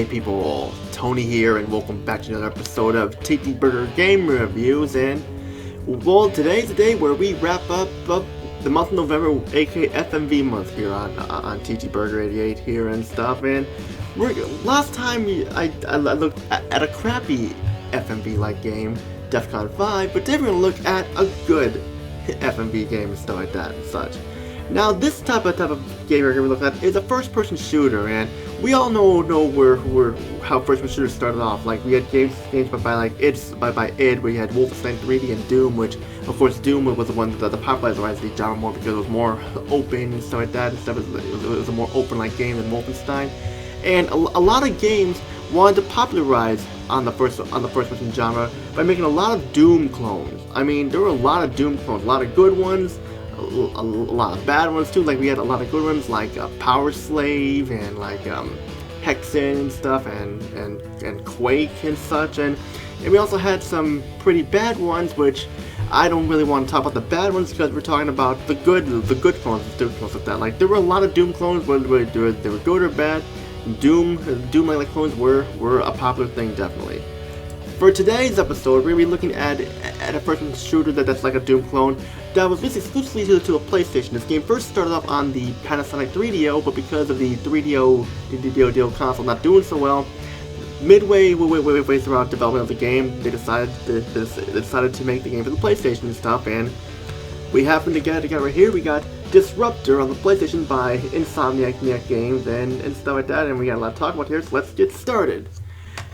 Hey people, Tony here, and welcome back to another episode of TTBurger Game Reviews. And well, today's the day where we wrap up the month of November, aka FMV month here on TTBurger 88 here and stuff. And last time I looked at a crappy FMV like game, Defcon 5, but today we're gonna look at a good FMV game and stuff like that and such. Now, this type of game we're going to look at is a first-person shooter, and we all know how first-person shooters started off. Like, we had games by id, where you had Wolfenstein 3D and Doom, which, of course, Doom was the one that popularized the genre more because it was more open and stuff like that. It was a more open-like game than Wolfenstein, and a lot of games wanted to popularize on the first-person genre by making a lot of Doom clones. I mean, there were a lot of Doom clones, a lot of good ones. A lot of bad ones too. Like, we had a lot of good ones like Power Slave and like Hexen and stuff, and Quake and such, and we also had some pretty bad ones, which I don't really want to talk about the bad ones because we're talking about the good clones, the Doom clones like that. Like, there were a lot of Doom clones, whether they were good or bad. Doom like clones were a popular thing, definitely. For today's episode, we're going to be looking at a first-person shooter that's like a Doom clone that was basically exclusively to a PlayStation. This game first started off on the Panasonic 3DO, but because of the 3DO console not doing so well, midway throughout development of the game, they decided to make the game for the PlayStation and stuff, and we happened to get right here. We got Disruptor on the PlayStation by Insomniac Games and stuff like that, and we got a lot to talk about here, so let's get started.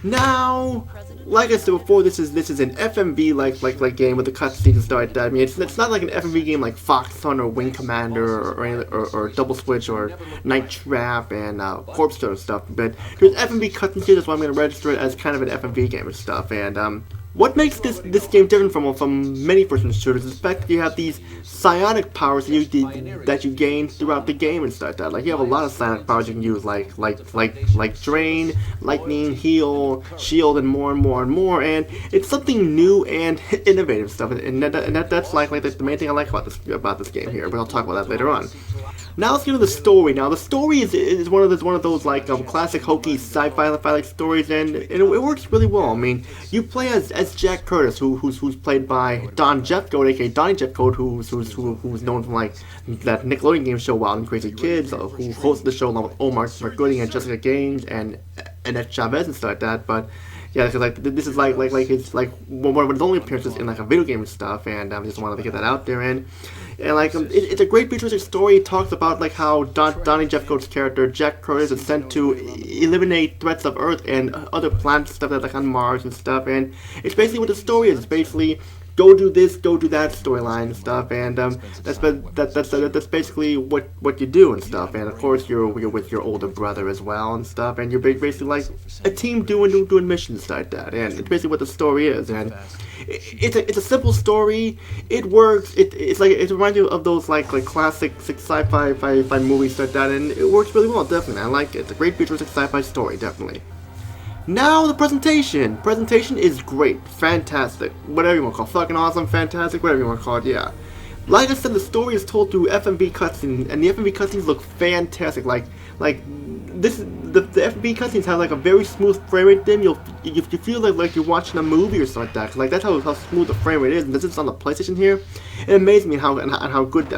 Now, like I said before, this is an FMV like game with the cutscenes and stuff like that. I mean, it's not like an FMV game like Fox Hunt or Wing Commander or Double Switch or Night Trap and Corpse Stone and stuff. But there's FMV cutscenes here, that's why I'm going to register it as kind of an FMV game and stuff. And what makes this game different from many first-person shooters is the fact that you have these psionic powers that you gain throughout the game and stuff like that. Like, you have a lot of psionic powers you can use, like Drain, Lightning, Heal, Shield, and more. And it's something new and innovative stuff. And that's the main thing I like about this game here. But I'll talk about that later on. Now let's get to the story. Now the story is one of those like classic hokey sci-fi like stories, and it works really well. I mean, you play as Jack Curtis, who's played by Don Jeffcoat, aka Donnie Jeffcoat, who's known from like that Nickelodeon game show Wild and Crazy Kids, who hosted the show along with Omar Gooding and Jessica Gaines and Annette Chavez and stuff like that. But yeah, because like this is like it's like one of his only appearances in like a video game and stuff, and I just wanted to get that out there. And like it's a great futuristic story. It talks about like how Donnie Jeffcoat's character Jack Curtis is sent to eliminate threats of Earth and other planets, stuff like on Mars and stuff. And it's basically what the story is. It's basically go do this, go do that storyline and stuff, and that's basically what you do and stuff. And of course you're with your older brother as well and stuff, and you're basically like a team doing missions like that. And it's basically what the story is. And it's a simple story. It works. It reminds you of those like classic sci-fi movies like that, and it works really well. Definitely, I like it. It's a great futuristic sci-fi story, definitely. Now the presentation. Presentation is great, fantastic, whatever you want to call it, fucking awesome, fantastic, whatever you want to call it. Yeah. Like I said, the story is told through FMV cutscenes, and the FMV cutscenes look fantastic. The FMV cutscenes have like a very smooth frame rate. Then you feel like you're watching a movie or something like that. 'Cause like that's how smooth the frame rate is. And this is on the PlayStation here. It amazes me how good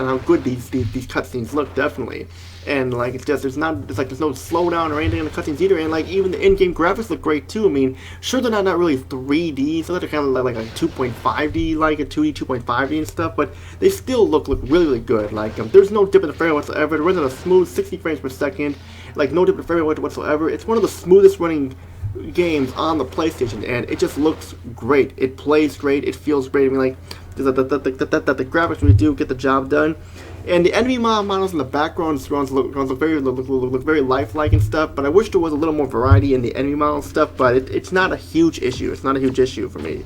these cutscenes look, definitely. And like it's there's no slowdown or anything in the cutscenes either, and like even the in-game graphics look great too. I mean, sure they're not really 3D, so they're kind of like a 2.5D, like a 2D 2.5D and stuff, but they still look really good. Like there's no dip in the frame rate whatsoever. It runs at a smooth 60 frames per second, like no dip in the frame rate whatsoever. It's one of the smoothest running games on the PlayStation, and it just looks great. It plays great. It feels great. I mean, like the graphics really do get the job done. And the enemy models in the background look very lifelike and stuff, but I wish there was a little more variety in the enemy model stuff, but it's not a huge issue. It's not a huge issue for me.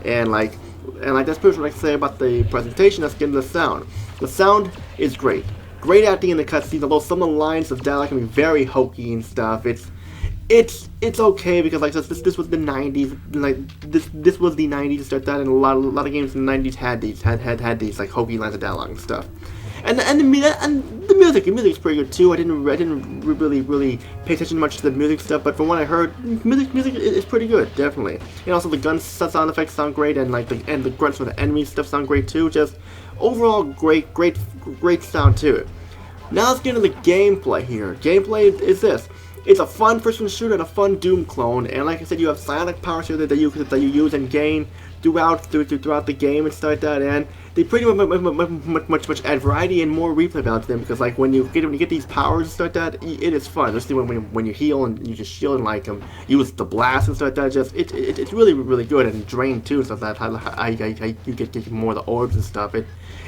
And like that's pretty much what I can say about the presentation. Let's get into the sound. The sound is great. Great acting in the cutscenes, although some of the lines of dialogue can be very hokey and stuff. It's okay because like this was the 90s, like this was the 90s to start that, and a lot of games in the 90s had these like hokey lines of dialogue and stuff. And the music is pretty good too. I didn't really pay attention much to the music stuff, but from what I heard, music is pretty good, definitely. And also the gun sound effects sound great, and like the grunts from the enemy stuff sound great too. Just overall great sound to it. Now let's get into the gameplay here. Gameplay is this. It's a fun first-person shooter and a fun Doom clone, and like I said, you have psionic powers here that you use and gain throughout the game and stuff like that, and they pretty much add variety and more replay value to them, because like when you get these powers and stuff like that, it is fun. Especially when you heal and you just shield and like use the blast and stuff like that. Just it's really good, and drain too, so that you get more of the orbs and stuff.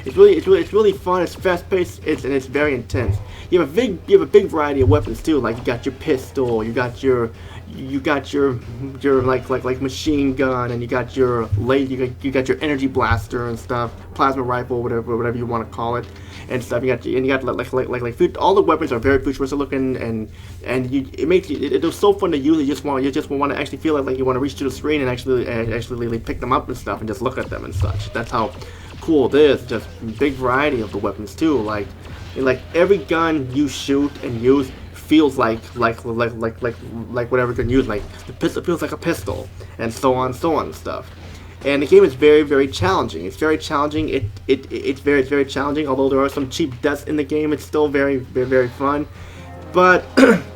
It's really fun. It's fast paced. And it's very intense. You have a big variety of weapons too. Like you got your pistol, you got your like machine gun, and you got your you got your energy blaster and stuff, plasma rifle, whatever you want to call it, and stuff. You got like all the weapons are very futuristic looking, and it was so fun to use. You just want to actually feel like you want to reach to the screen and actually pick them up and stuff and just look at them and such. That's how cool it is. Just big variety of the weapons too. Like every gun you shoot and use feels like whatever gun you use. Like the pistol feels like a pistol, and so on and stuff. And the game is very challenging. It's very challenging. It's very challenging. Although there are some cheap deaths in the game, it's still very fun. But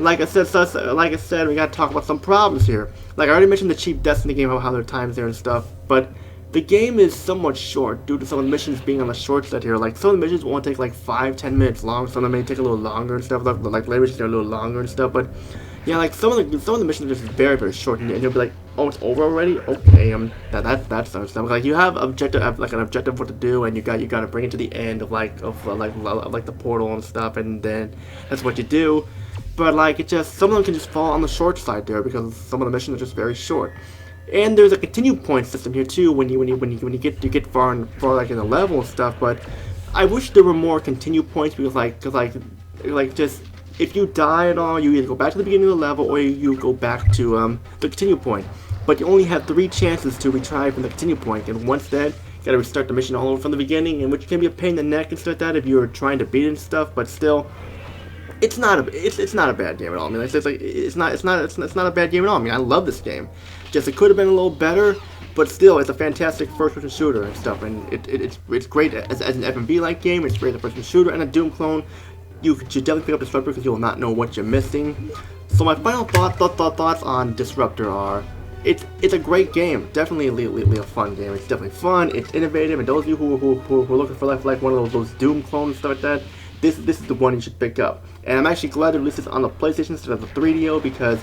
like I said, we gotta talk about some problems here. Like I already mentioned the cheap deaths in the game, how there are times there and stuff. But the game is somewhat short due to some of the missions being on the short side here. Like some of the missions won't take like 5-10 minutes long. Some of them may take a little longer and stuff. Like later missions are a little longer and stuff. But yeah, like some of the missions are just very short, and you'll be like, oh, it's over already. Okay, that's some stuff. Like you have an objective of what to do, and you got to bring it to the end of the portal and stuff, and then that's what you do. But like some of them can just fall on the short side there because some of the missions are just very short. And there's a continue point system here too when you get far like in the level and stuff. But I wish there were more continue points, because just if you die at all, you either go back to the beginning of the level or you go back to the continue point. But you only have 3 chances to retry from the continue point, and once that, you gotta restart the mission all over from the beginning, and which can be a pain in the neck and stuff like that if you're trying to beat it and stuff. But still, it's not a bad game at all. I mean, it's not a bad game at all. I mean, I love this game. Just it could have been a little better, but still, it's a fantastic first-person shooter and stuff. And it's great as an FMV-like game. It's great as a first-person shooter and a Doom clone. You should definitely pick up Disruptor because you will not know what you're missing. So my final thoughts on Disruptor are: it's a great game, definitely a fun game. It's definitely fun. It's innovative, and those of you who are looking for like one of those Doom clones and stuff like that, this is the one you should pick up. And I'm actually glad to release this on the PlayStation instead of the 3DO, because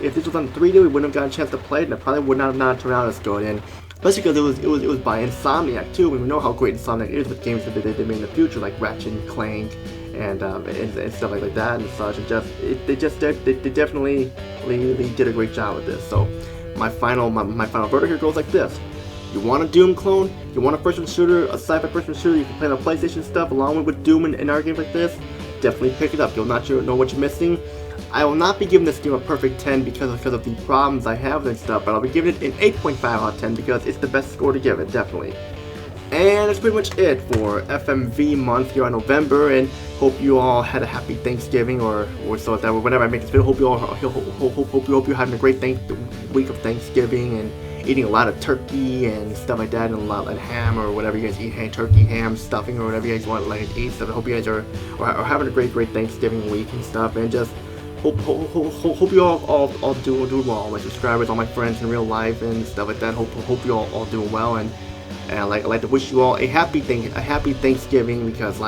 if this was on the 3DO, we wouldn't have gotten a chance to play it, and it probably would not turned out as good. And especially because it was by Insomniac too. We know how great Insomniac is with games that they made in the future, like Ratchet and Clank and stuff like that and such. And they definitely did a great job with this. So my final verdict here goes like this: you want a Doom clone, you want a first-person shooter, a sci-fi person shooter, you can play on PlayStation stuff along with Doom and our games like this, definitely pick it up. You'll not know what you're missing. I will not be giving this game a perfect 10 because of the problems I have and stuff, but I'll be giving it an 8.5 out of 10 because it's the best score to give it, definitely. And that's pretty much it for FMV month here on November, and hope you all had a happy Thanksgiving or so that whenever I make this video. Hope you're having a great week of Thanksgiving and eating a lot of turkey and stuff like that, and a lot of ham or whatever you guys eat, turkey, ham, stuffing, or whatever you guys want to eat stuff. I hope you guys are having a great Thanksgiving week and stuff, and just hope you all do well. My subscribers, all my friends in real life and stuff like that. Hope you all doing well, and I'd like to wish you all a happy Thanksgiving, because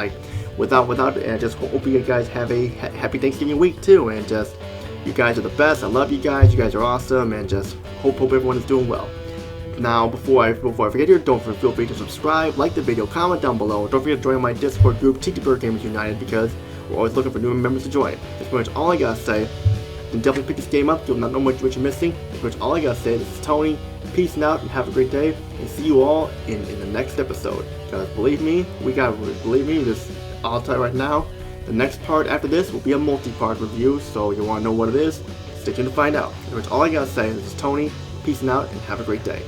without just hope you guys have a happy Thanksgiving week too, and just you guys are the best. I love you guys. You guys are awesome, and just hope everyone is doing well. Now, before I forget here, feel free to subscribe, like the video, comment down below. Don't forget to join my Discord group, TTBurger Gamers United, because we're always looking for new members to join. That's pretty much all I gotta say. And definitely pick this game up. You'll not know what you're missing. That's pretty much all I gotta say. This is Tony. Peace out and have a great day. And see you all in the next episode. Because believe me, this I'll tell you right now. The next part after this will be a multi-part review. So you wanna know what it is? Stay tuned to find out. That's pretty much all I gotta say. This is Tony. Peace out and have a great day.